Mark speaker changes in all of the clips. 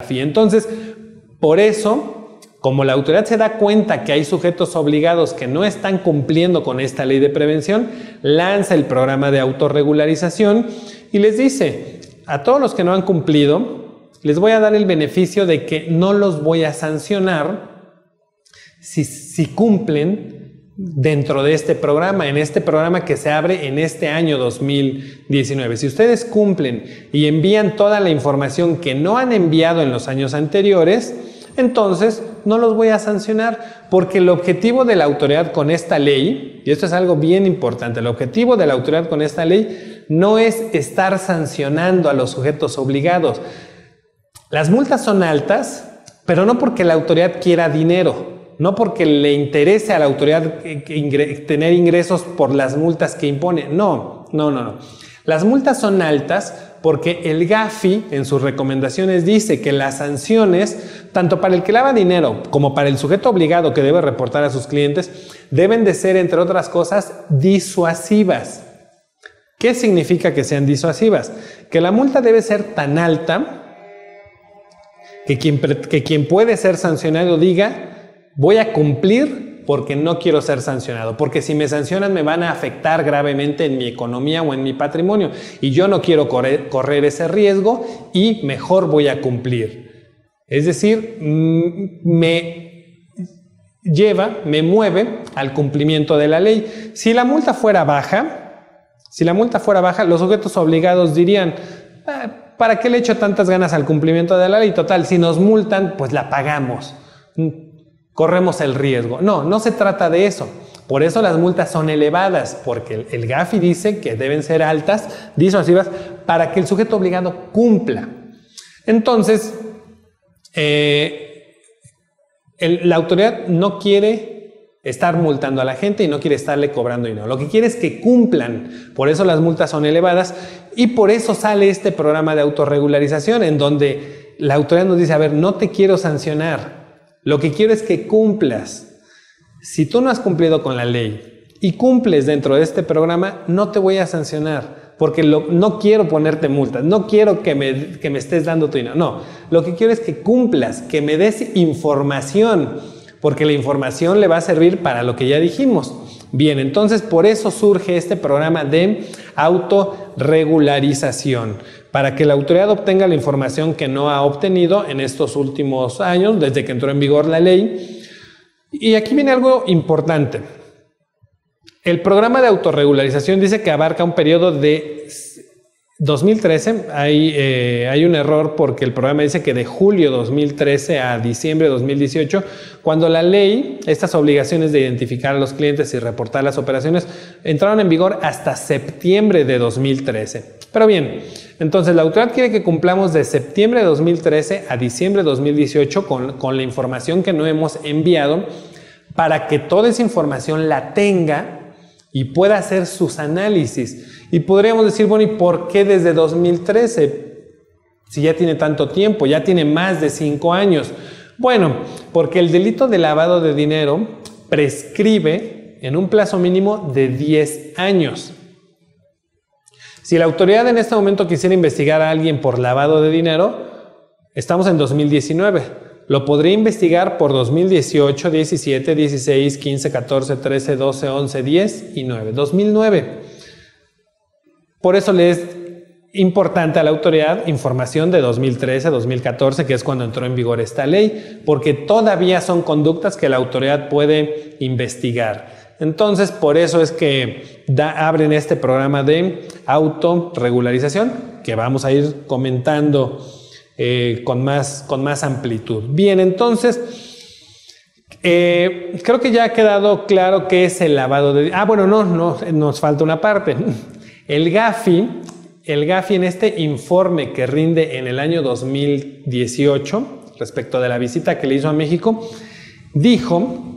Speaker 1: Gafi. Entonces, por eso, como la autoridad se da cuenta que hay sujetos obligados que no están cumpliendo con esta ley de prevención, lanza el programa de autorregularización y les dice a todos los que no han cumplido, les voy a dar el beneficio de que no los voy a sancionar si cumplen dentro de este programa, en este programa que se abre en este año 2019. Si ustedes cumplen y envían toda la información que no han enviado en los años anteriores, entonces no los voy a sancionar, porque el objetivo de la autoridad con esta ley, y esto es algo bien importante, el objetivo de la autoridad con esta ley no es estar sancionando a los sujetos obligados. Las multas son altas, pero no porque la autoridad quiera dinero, no porque le interese a la autoridad tener ingresos por las multas que impone. No. Las multas son altas porque el Gafi en sus recomendaciones dice que las sanciones, tanto para el que lava dinero como para el sujeto obligado que debe reportar a sus clientes, deben de ser, entre otras cosas, disuasivas. ¿Qué significa que sean disuasivas? Que la multa debe ser tan alta que quien puede ser sancionado diga: voy a cumplir porque no quiero ser sancionado, porque si me sancionan me van a afectar gravemente en mi economía o en mi patrimonio y yo no quiero correr ese riesgo y mejor voy a cumplir. Es decir, me mueve al cumplimiento de la ley. Si la multa fuera baja, los sujetos obligados dirían: ¿para qué le echo tantas ganas al cumplimiento de la ley? Total, si nos multan, pues la pagamos. Corremos el riesgo. No se trata de eso. Por eso las multas son elevadas, porque el Gafi dice que deben ser altas, disuasivas, para que el sujeto obligado cumpla. Entonces, la autoridad no quiere estar multando a la gente y no quiere estarle cobrando dinero. Lo que quiere es que cumplan. Por eso las multas son elevadas y por eso sale este programa de autorregularización en donde la autoridad nos dice: a ver, no te quiero sancionar. Lo que quiero es que cumplas. Si tú no has cumplido con la ley y cumples dentro de este programa, no te voy a sancionar, porque no quiero ponerte multas, no quiero que me estés dando tu dinero. No, lo que quiero es que cumplas, que me des información, porque la información le va a servir para lo que ya dijimos. Bien, entonces por eso surge este programa de autorregularización, para que la autoridad obtenga la información que no ha obtenido en estos últimos años, desde que entró en vigor la ley. Y aquí viene algo importante. El programa de autorregularización dice que abarca un periodo de 2013. Hay un error porque el programa dice que de julio 2013 a diciembre de 2018, cuando la ley, estas obligaciones de identificar a los clientes y reportar las operaciones, entraron en vigor hasta septiembre de 2013. Pero bien, entonces la autoridad quiere que cumplamos de septiembre de 2013 a diciembre de 2018 con la información que no hemos enviado, para que toda esa información la tenga y pueda hacer sus análisis. Y podríamos decir: bueno, ¿y por qué desde 2013? Si ya tiene tanto tiempo, ya tiene más de 5 años. Bueno, porque el delito de lavado de dinero prescribe en un plazo mínimo de 10 años. Si la autoridad en este momento quisiera investigar a alguien por lavado de dinero, estamos en 2019. Lo podría investigar por 2018, 17, 16, 15, 14, 13, 12, 11, 10 y 9. 2009. Por eso le es importante a la autoridad información de 2013, 2014, que es cuando entró en vigor esta ley, porque todavía son conductas que la autoridad puede investigar. Entonces, por eso es que abren este programa de autorregularización, que vamos a ir comentando con más amplitud. Bien, entonces, creo que ya ha quedado claro qué es el lavado de... bueno, no, nos falta una parte. El Gafi en este informe que rinde en el año 2018, respecto de la visita que le hizo a México, dijo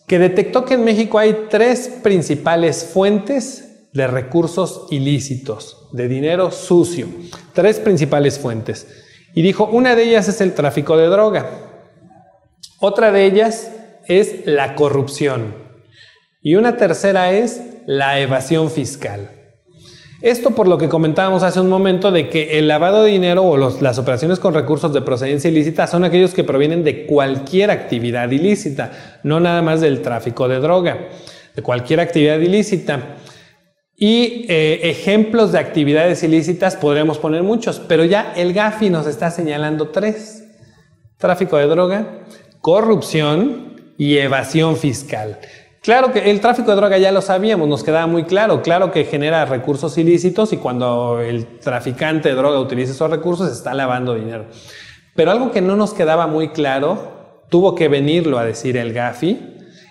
Speaker 1: que detectó que en México hay 3 principales fuentes de recursos ilícitos, de dinero sucio. 3 principales fuentes. Y dijo, una de ellas es el tráfico de droga. Otra de ellas es la corrupción. Y una tercera es la evasión fiscal. Esto por lo que comentábamos hace un momento de que el lavado de dinero o las operaciones con recursos de procedencia ilícita son aquellos que provienen de cualquier actividad ilícita, no nada más del tráfico de droga, de cualquier actividad ilícita. Y ejemplos de actividades ilícitas podríamos poner muchos, pero ya el GAFI nos está señalando 3. Tráfico de droga, corrupción y evasión fiscal. Claro que el tráfico de droga ya lo sabíamos, nos quedaba muy claro. Claro que genera recursos ilícitos y cuando el traficante de droga utiliza esos recursos está lavando dinero. Pero algo que no nos quedaba muy claro, tuvo que venirlo a decir el GAFI,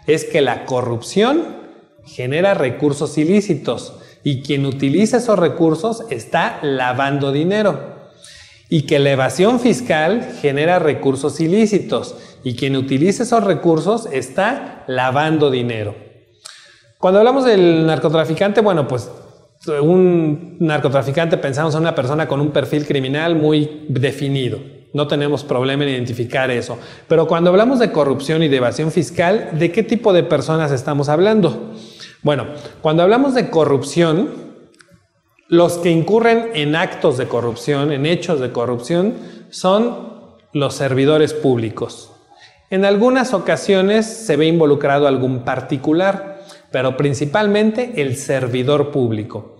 Speaker 1: es que la corrupción genera recursos ilícitos y quien utiliza esos recursos está lavando dinero. Y que la evasión fiscal genera recursos ilícitos y quien utiliza esos recursos está lavando dinero. Cuando hablamos del narcotraficante, bueno, pues un narcotraficante pensamos en una persona con un perfil criminal muy definido. No tenemos problema en identificar eso. Pero cuando hablamos de corrupción y de evasión fiscal, ¿de qué tipo de personas estamos hablando? Bueno, cuando hablamos de corrupción, los que incurren en actos de corrupción, en hechos de corrupción, son los servidores públicos. En algunas ocasiones se ve involucrado algún particular, pero principalmente el servidor público.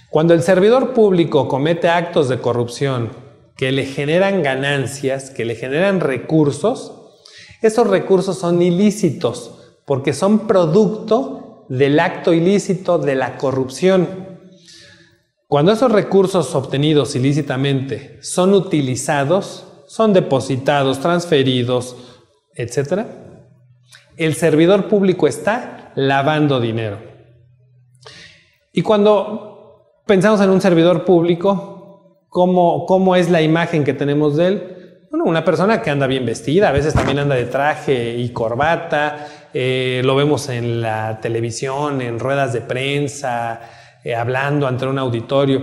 Speaker 1: Cuando el servidor público comete actos de corrupción que le generan ganancias, que le generan recursos, esos recursos son ilícitos porque son producto del acto ilícito de la corrupción. Cuando esos recursos obtenidos ilícitamente son utilizados, son depositados, transferidos, etc., el servidor público está lavando dinero. Y cuando pensamos en un servidor público, ¿cómo es la imagen que tenemos de él? Bueno, una persona que anda bien vestida, a veces también anda de traje y corbata, lo vemos en la televisión, en ruedas de prensa, hablando ante un auditorio.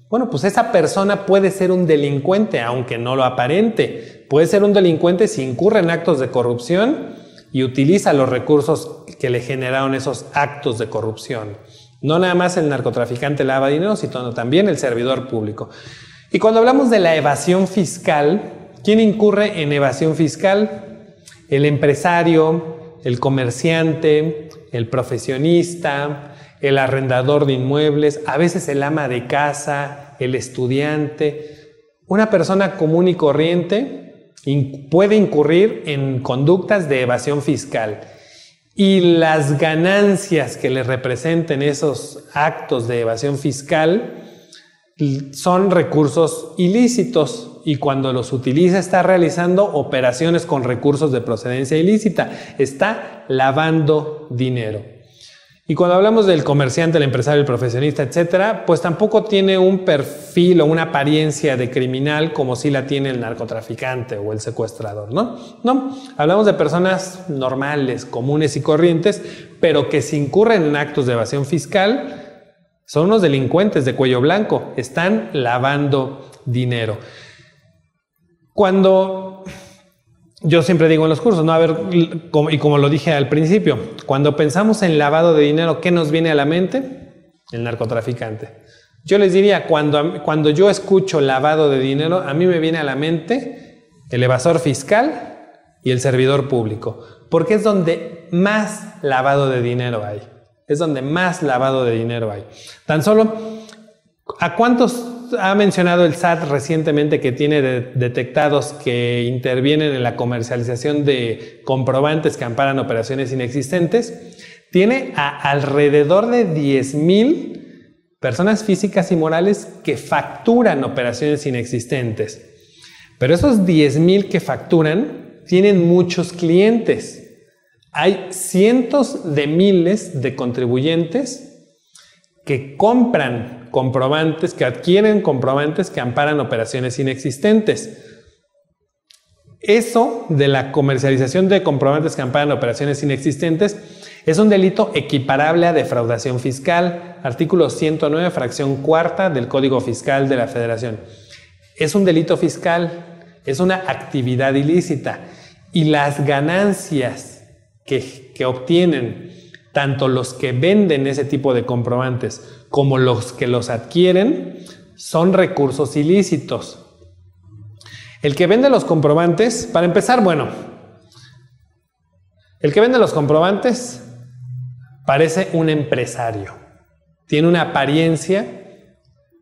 Speaker 1: Bueno, pues esa persona puede ser un delincuente, aunque no lo aparente. Puede ser un delincuente si incurre en actos de corrupción y utiliza los recursos que le generaron esos actos de corrupción. No nada más el narcotraficante lava dinero, sino también el servidor público. Y cuando hablamos de la evasión fiscal, ¿quién incurre en evasión fiscal? El empresario, el comerciante, el profesionista, el arrendador de inmuebles, a veces el ama de casa, el estudiante. Una persona común y corriente puede incurrir en conductas de evasión fiscal y las ganancias que le representen esos actos de evasión fiscal son recursos ilícitos y cuando los utiliza está realizando operaciones con recursos de procedencia ilícita, está lavando dinero. Y cuando hablamos del comerciante, el empresario, el profesionista, etcétera, pues tampoco tiene un perfil o una apariencia de criminal como sí la tiene el narcotraficante o el secuestrador, ¿no? No, hablamos de personas normales, comunes y corrientes, pero que si incurren en actos de evasión fiscal, son unos delincuentes de cuello blanco, están lavando dinero. Cuando yo siempre digo en los cursos, ¿no? A ver, y como lo dije al principio, cuando pensamos en lavado de dinero, ¿qué nos viene a la mente? El narcotraficante. Yo les diría, cuando yo escucho lavado de dinero, a mí me viene a la mente el evasor fiscal y el servidor público, porque es donde más lavado de dinero hay. Es donde más lavado de dinero hay. Tan solo, ¿a cuántos ha mencionado el SAT recientemente que tiene detectados que intervienen en la comercialización de comprobantes que amparan operaciones inexistentes? Tiene alrededor de 10,000 personas físicas y morales que facturan operaciones inexistentes. Pero esos 10,000 que facturan tienen muchos clientes. Hay cientos de miles de contribuyentes que compran comprobantes, que adquieren comprobantes que amparan operaciones inexistentes. Eso de la comercialización de comprobantes que amparan operaciones inexistentes es un delito equiparable a defraudación fiscal, artículo 109, fracción cuarta del Código Fiscal de la Federación. Es un delito fiscal, es una actividad ilícita y las ganancias que obtienen tanto los que venden ese tipo de comprobantes como los que los adquieren son recursos ilícitos. El que vende los comprobantes, para empezar, bueno, el que vende los comprobantes parece un empresario. Tiene una apariencia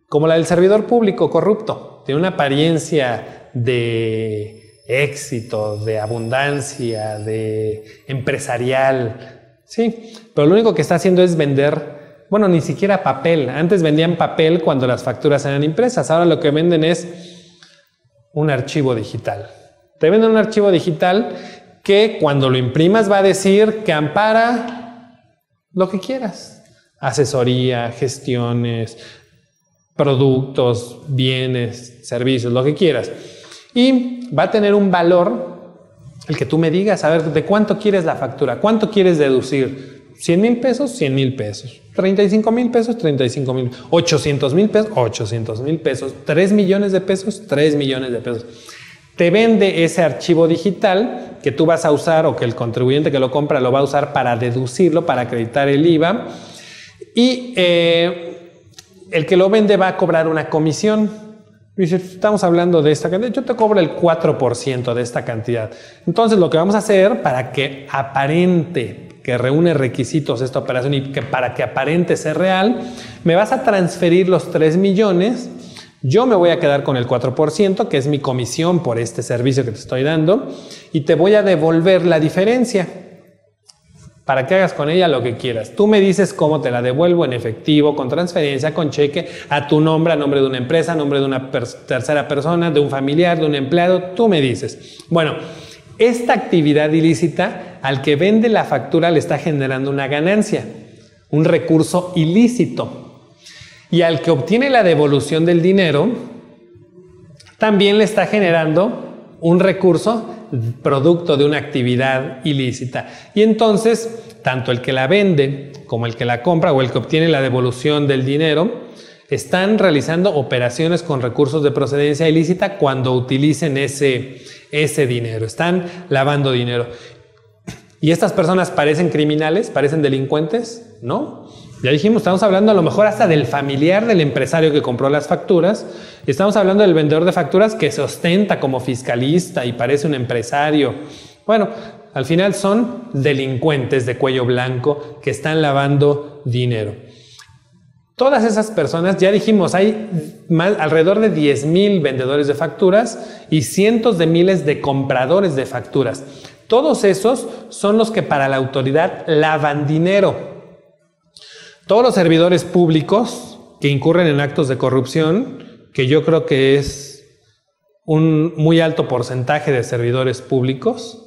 Speaker 1: como la del servidor público corrupto. Tiene una apariencia de éxito, de abundancia, de empresarial. Sí, pero lo único que está haciendo es vender, bueno, ni siquiera papel. Antes vendían papel cuando las facturas eran impresas. Ahora lo que venden es un archivo digital. Te venden un archivo digital que cuando lo imprimas va a decir que ampara lo que quieras. Asesoría, gestiones, productos, bienes, servicios, lo que quieras. Y va a tener un valor, el que tú me digas, a ver, ¿de cuánto quieres la factura? ¿Cuánto quieres deducir? 100 mil pesos, 100 mil pesos. 35 mil pesos, 35 mil. 800 mil pesos, 800 mil pesos. 3 millones de pesos, 3 millones de pesos. Te vende ese archivo digital que tú vas a usar o que el contribuyente que lo compra lo va a usar para deducirlo, para acreditar el IVA. Y el que lo vende va a cobrar una comisión. Dice, estamos hablando de esta cantidad, yo te cobro el 4% de esta cantidad. Entonces lo que vamos a hacer para que aparente que reúne requisitos esta operación y que para que aparente ser real, me vas a transferir los 3 millones, yo me voy a quedar con el 4%, que es mi comisión por este servicio que te estoy dando, y te voy a devolver la diferencia para que hagas con ella lo que quieras. Tú me dices cómo te la devuelvo, en efectivo, con transferencia, con cheque, a tu nombre, a nombre de una empresa, a nombre de una tercera persona, de un familiar, de un empleado, tú me dices. Bueno, esta actividad ilícita, al que vende la factura le está generando una ganancia, un recurso ilícito. Y al que obtiene la devolución del dinero, también le está generando un recurso producto de una actividad ilícita. Y entonces, tanto el que la vende como el que la compra o el que obtiene la devolución del dinero están realizando operaciones con recursos de procedencia ilícita cuando utilicen ese dinero. Están lavando dinero. ¿Y estas personas parecen criminales? ¿Parecen delincuentes? ¿No? Ya dijimos, estamos hablando a lo mejor hasta del familiar del empresario que compró las facturas. Estamos hablando del vendedor de facturas que se ostenta como fiscalista y parece un empresario. Bueno, al final son delincuentes de cuello blanco que están lavando dinero. Todas esas personas, ya dijimos, hay alrededor de 10,000 vendedores de facturas y cientos de miles de compradores de facturas. Todos esos son los que para la autoridad lavan dinero. Todos los servidores públicos que incurren en actos de corrupción, que yo creo que es un muy alto porcentaje de servidores públicos,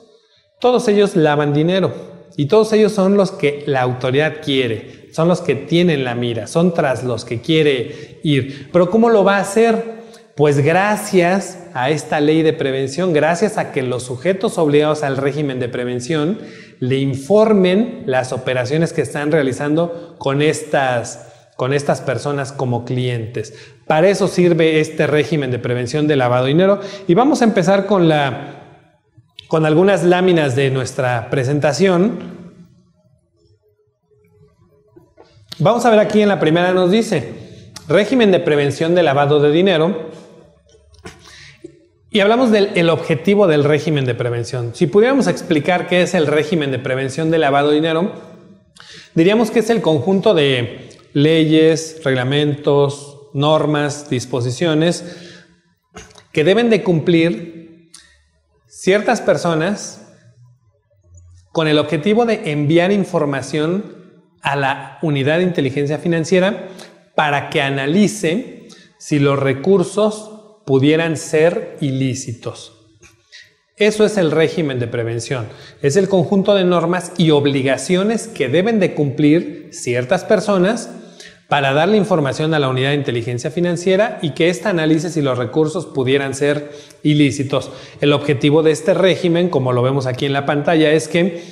Speaker 1: todos ellos lavan dinero y todos ellos son los que la autoridad quiere, son los que tienen la mira, son tras los que quiere ir. ¿Pero cómo lo va a hacer? Pues gracias a esta ley de prevención, gracias a que los sujetos obligados al régimen de prevención le informen las operaciones que están realizando con estas personas como clientes. Para eso sirve este régimen de prevención de lavado de dinero. Y vamos a empezar con algunas láminas de nuestra presentación. Vamos a ver aquí en la primera nos dice régimen de prevención de lavado de dinero. Y hablamos del objetivo del régimen de prevención. Si pudiéramos explicar qué es el régimen de prevención de lavado de dinero, diríamos que es el conjunto de leyes, reglamentos, normas, disposiciones que deben de cumplir ciertas personas con el objetivo de enviar información a la unidad de inteligencia financiera para que analice si los recursos pudieran ser ilícitos. Eso es el régimen de prevención. Es el conjunto de normas y obligaciones que deben de cumplir ciertas personas para darle información a la unidad de inteligencia financiera y que ésta analice si los recursos pudieran ser ilícitos. El objetivo de este régimen, como lo vemos aquí en la pantalla, es que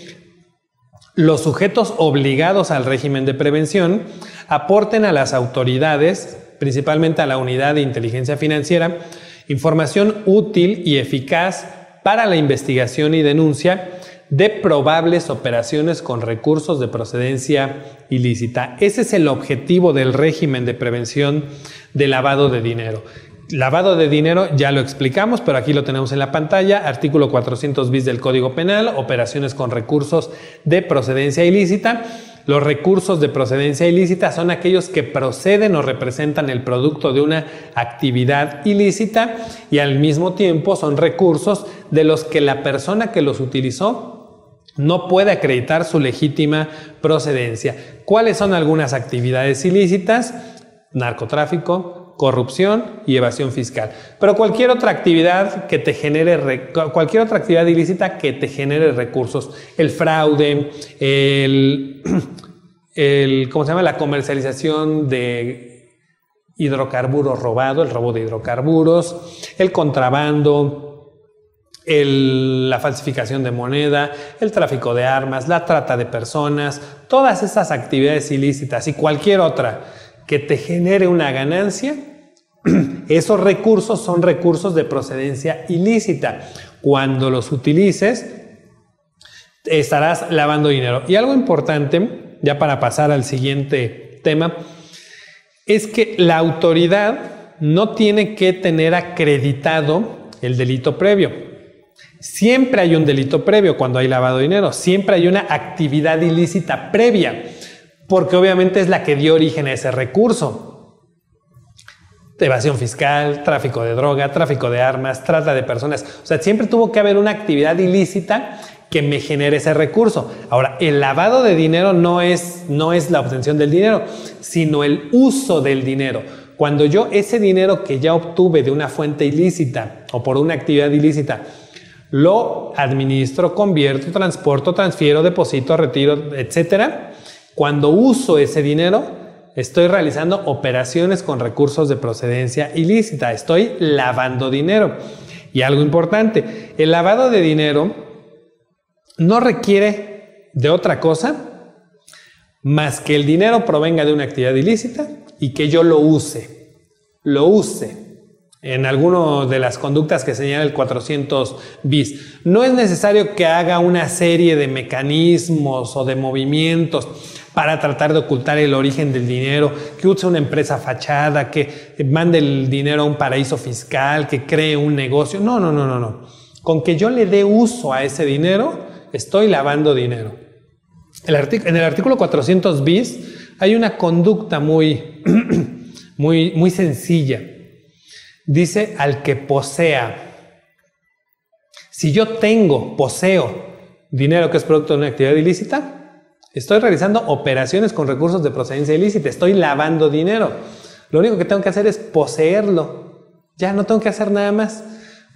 Speaker 1: los sujetos obligados al régimen de prevención aporten a las autoridades, principalmente a la unidad de inteligencia financiera, información útil y eficaz para la investigación y denuncia de probables operaciones con recursos de procedencia ilícita. Ese es el objetivo del régimen de prevención de lavado de dinero. Lavado de dinero ya lo explicamos, pero aquí lo tenemos en la pantalla. Artículo 400 bis del Código Penal, operaciones con recursos de procedencia ilícita. Los recursos de procedencia ilícita son aquellos que proceden o representan el producto de una actividad ilícita y al mismo tiempo son recursos de los que la persona que los utilizó no puede acreditar su legítima procedencia. ¿Cuáles son algunas actividades ilícitas? Narcotráfico, corrupción y evasión fiscal. Pero cualquier otra actividad que te genere, cualquier otra actividad ilícita que te genere recursos, el fraude, ¿cómo se llama? La comercialización de hidrocarburos robado, el robo de hidrocarburos, el contrabando, la falsificación de moneda, el tráfico de armas, la trata de personas, todas esas actividades ilícitas y cualquier otra que te genere una ganancia, esos recursos son recursos de procedencia ilícita. Cuando los utilices, estarás lavando dinero. Y algo importante, ya para pasar al siguiente tema, es que la autoridad no tiene que tener acreditado el delito previo. Siempre hay un delito previo cuando hay lavado de dinero, siempre hay una actividad ilícita previa, porque obviamente es la que dio origen a ese recurso. Evasión fiscal, tráfico de droga, tráfico de armas, trata de personas. O sea, siempre tuvo que haber una actividad ilícita que me genere ese recurso. Ahora, el lavado de dinero no es la obtención del dinero, sino el uso del dinero. Cuando yo ese dinero que ya obtuve de una fuente ilícita o por una actividad ilícita, lo administro, convierto, transporto, transfiero, deposito, retiro, etcétera. Cuando uso ese dinero, estoy realizando operaciones con recursos de procedencia ilícita. Estoy lavando dinero. Y algo importante, el lavado de dinero no requiere de otra cosa más que el dinero provenga de una actividad ilícita y que yo lo use en alguna de las conductas que señala el 400 bis. No es necesario que haga una serie de mecanismos o de movimientos para tratar de ocultar el origen del dinero, que use una empresa fachada, que mande el dinero a un paraíso fiscal, que cree un negocio. No. Con que yo le dé uso a ese dinero, estoy lavando dinero. En el artículo 400 bis hay una conducta muy sencilla. Dice al que posea. Si yo poseo dinero que es producto de una actividad ilícita, estoy realizando operaciones con recursos de procedencia ilícita, estoy lavando dinero. Lo único que tengo que hacer es poseerlo. Ya no tengo que hacer nada más.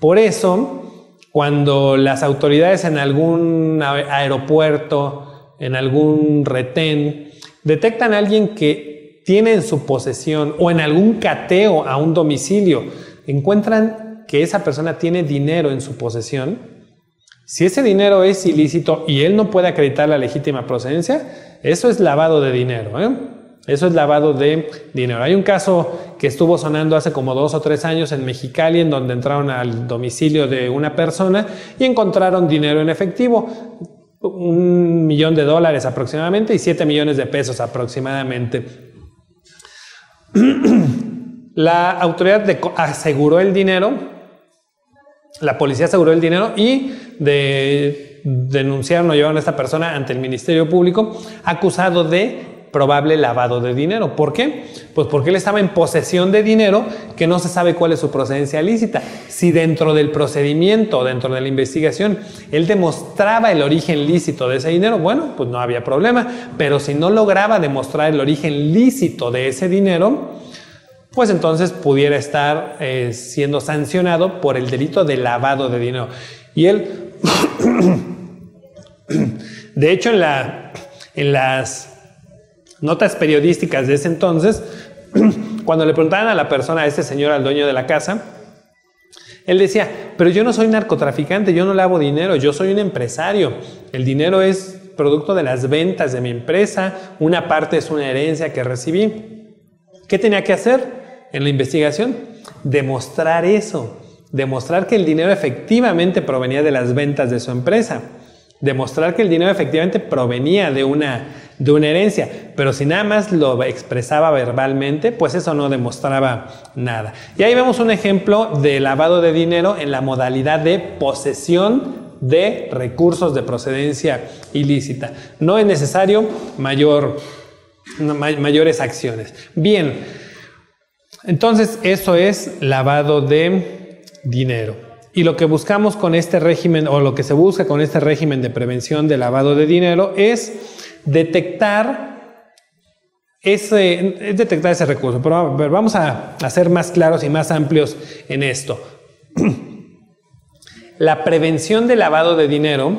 Speaker 1: Por eso, cuando las autoridades en algún aeropuerto, en algún retén, detectan a alguien que tiene en su posesión o en algún cateo a un domicilio, encuentran que esa persona tiene dinero en su posesión, si ese dinero es ilícito y él no puede acreditar la legítima procedencia, eso es lavado de dinero, ¿eh? Eso es lavado de dinero. Hay un caso que estuvo sonando hace como 2 o 3 años en Mexicali, en donde entraron al domicilio de una persona y encontraron dinero en efectivo, $1 millón aproximadamente y 7 millones de pesos aproximadamente. La autoridad aseguró el dinero. La policía aseguró el dinero y denunciaron o llevaron a esta persona ante el Ministerio Público acusado de probable lavado de dinero. ¿Por qué? Pues porque él estaba en posesión de dinero que no se sabe cuál es su procedencia ilícita. Si dentro del procedimiento, dentro de la investigación, él demostraba el origen lícito de ese dinero, bueno, pues no había problema. Pero si no lograba demostrar el origen lícito de ese dinero, pues entonces pudiera estar siendo sancionado por el delito de lavado de dinero. Y él, de hecho, en las notas periodísticas de ese entonces, cuando le preguntaban a la persona, a ese señor, al dueño de la casa, él decía, pero yo no soy narcotraficante, yo no lavo dinero, yo soy un empresario. El dinero es producto de las ventas de mi empresa, una parte es una herencia que recibí. ¿Qué tenía que hacer en la investigación? Demostrar eso, demostrar que el dinero efectivamente provenía de las ventas de su empresa. demostrar que el dinero efectivamente provenía de una herencia, pero si nada más lo expresaba verbalmente, pues eso no demostraba nada. Y ahí vemos un ejemplo de lavado de dinero en la modalidad de posesión de recursos de procedencia ilícita. No es necesario mayores acciones. Bien, entonces eso es lavado de dinero. Y lo que buscamos con este régimen, o lo que se busca con este régimen de prevención de lavado de dinero, es detectar ese recurso. Pero vamos a ser más claros y más amplios en esto. La prevención de lavado de dinero